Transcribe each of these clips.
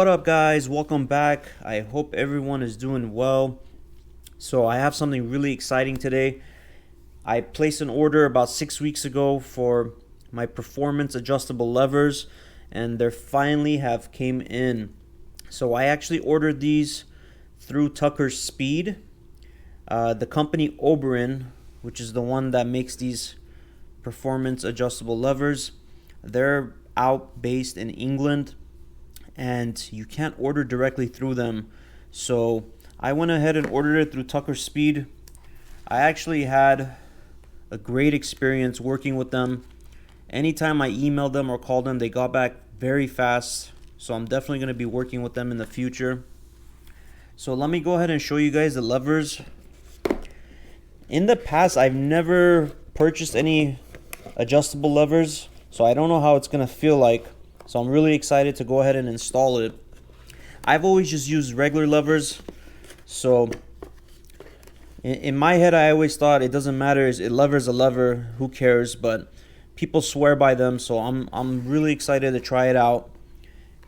What up, guys? Welcome back. I hope everyone is doing well. So I have something really exciting today. I placed an order about 6 weeks ago for my performance adjustable levers, and they finally have came in. So I actually ordered these through Tucker's Speed. The company Oberon, which is the one that makes these performance adjustable levers, they're out based in England, and you can't order directly through them. So I went ahead and ordered it through Tucker Speed. I actually had a great experience working with them. Anytime I emailed them or called them, they got back very fast. So I'm definitely going to be working with them in the future. So let me go ahead and show you guys the levers. In the past, I've never purchased any adjustable levers, so I don't know how it's going to feel like. So I'm really excited to go ahead and install it. I've always just used regular levers. So in my head, I always thought it doesn't matter. A lever's a lever. Who cares? But people swear by them. So I'm really excited to try it out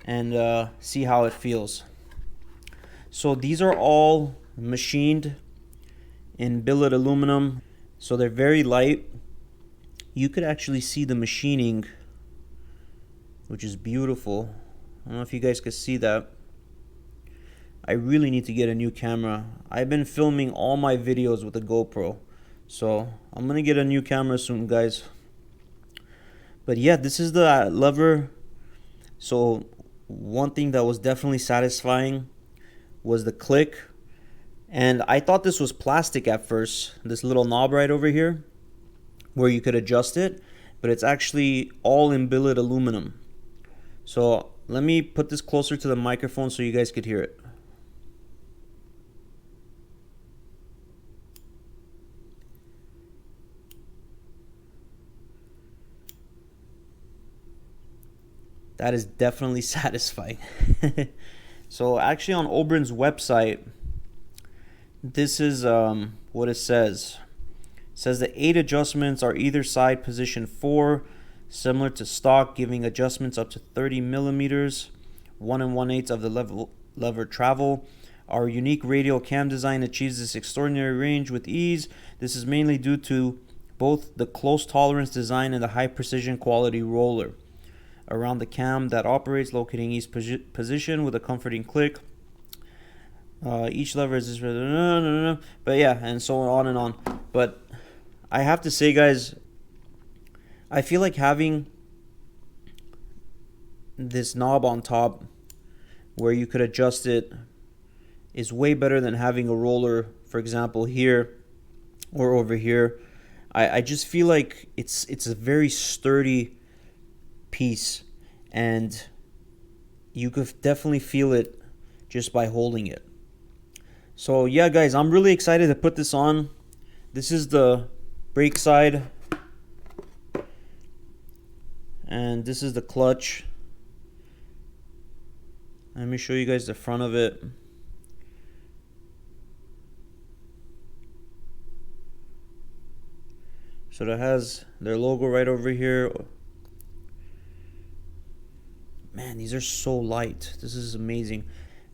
and see how it feels. So these are all machined in billet aluminum. So they're very light. You could actually see the machining, which is beautiful. I don't know if you guys could see that. I really need to get a new camera. I've been filming all my videos with a GoPro, so I'm gonna get a new camera soon, guys. But yeah, this is the lever. So one thing that was definitely satisfying was the click. And I thought this was plastic at first, this little knob right over here where you could adjust it, but it's actually all in billet aluminum. So let me put this closer to the microphone so you guys could hear it. That is definitely satisfying. So actually on Oberon's website, this is what it says. It says the 8 adjustments are either side position 4, similar to stock, giving adjustments up to 30 millimeters. 1 1/8 of the lever travel. Our unique radial cam design achieves this extraordinary range with ease. This is mainly due to both the close tolerance design and the high precision quality roller around the cam that operates, locating each position with a comforting click. Each lever is this, but yeah, and so on and on. But I have to say, guys, I feel like having this knob on top where you could adjust it is way better than having a roller, for example, here or over here. I just feel like it's a very sturdy piece, and you could definitely feel it just by holding it. So yeah, guys, I'm really excited to put this on. This is the brake side, and this is the clutch. Let me show you guys the front of it. So that has their logo right over here. Man, these are so light. This is amazing.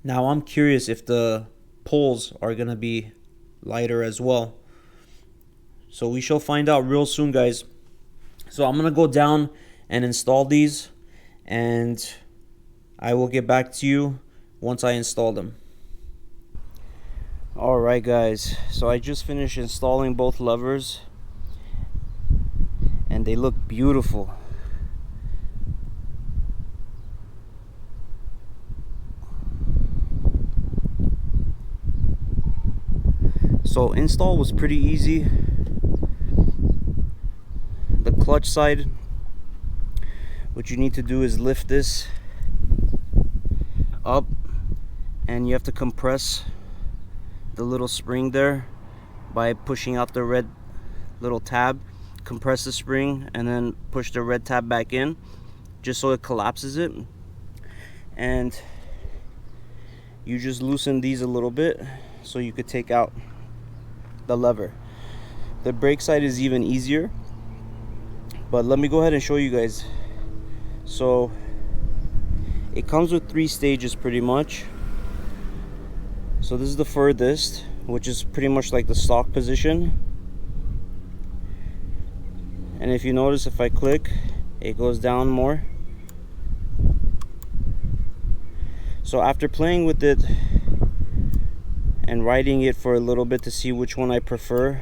Now I'm curious if the poles are gonna be lighter as well. So we shall find out real soon, guys. So I'm gonna go down and install these, and I will get back to you once I install them. Alright, guys, so I just finished installing both levers, and they look beautiful. So install was pretty easy. The clutch side, what you need to do is lift this up, and you have to compress the little spring there by pushing out the red little tab. Compress the spring and then push the red tab back in, just so it collapses it. And you just loosen these a little bit so you could take out the lever. The brake side is even easier, but let me go ahead and show you guys. So It comes with 3 stages pretty much. So this is the furthest, which is pretty much like the stock position. And if you notice, if I click, it goes down more. So after playing with it and riding it for a little bit to see which one I prefer,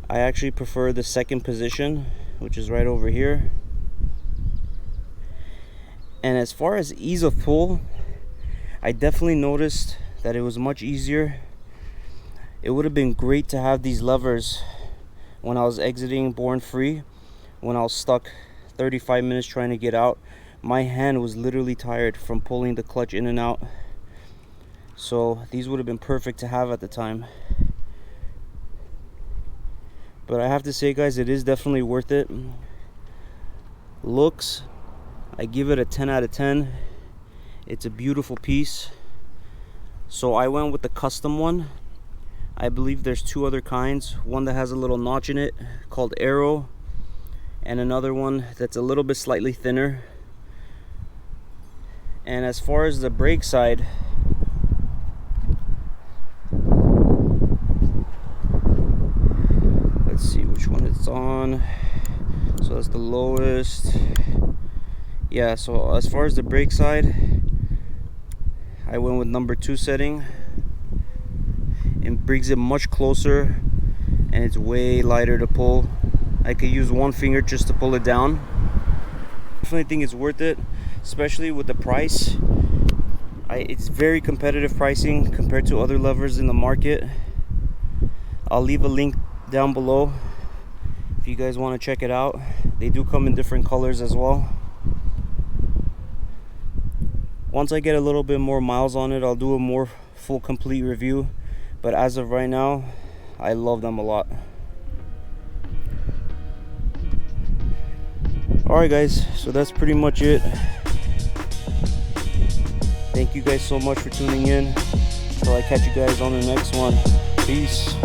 I actually prefer the second position, which is right over here. And as far as ease of pull, I definitely noticed that it was much easier. It would have been great to have these levers when I was exiting Born Free, when I was stuck 35 minutes trying to get out. My hand was literally tired from pulling the clutch in and out. So these would have been perfect to have at the time. But I have to say, guys, it is definitely worth it. Looks, I give it a 10 out of 10. It's a beautiful piece. So I went with the custom one. I believe there's 2 other kinds. One that has a little notch in it called Arrow, and another one that's a little bit slightly thinner. And as far as the brake side, let's see which one it's on. So that's the lowest. Yeah, so as far as the brake side, I went with number 2 setting. It brings it much closer, and it's way lighter to pull. I could use one finger just to pull it down. Definitely think it's worth it, especially with the price. It's very competitive pricing compared to other levers in the market. I'll leave a link down below if you guys want to check it out. They do come in different colors as well. Once I get a little bit more miles on it, I'll do a more full complete review. But as of right now, I love them a lot. Alright guys, so that's pretty much it. Thank you guys so much for tuning in. Until I catch you guys on the next one. Peace.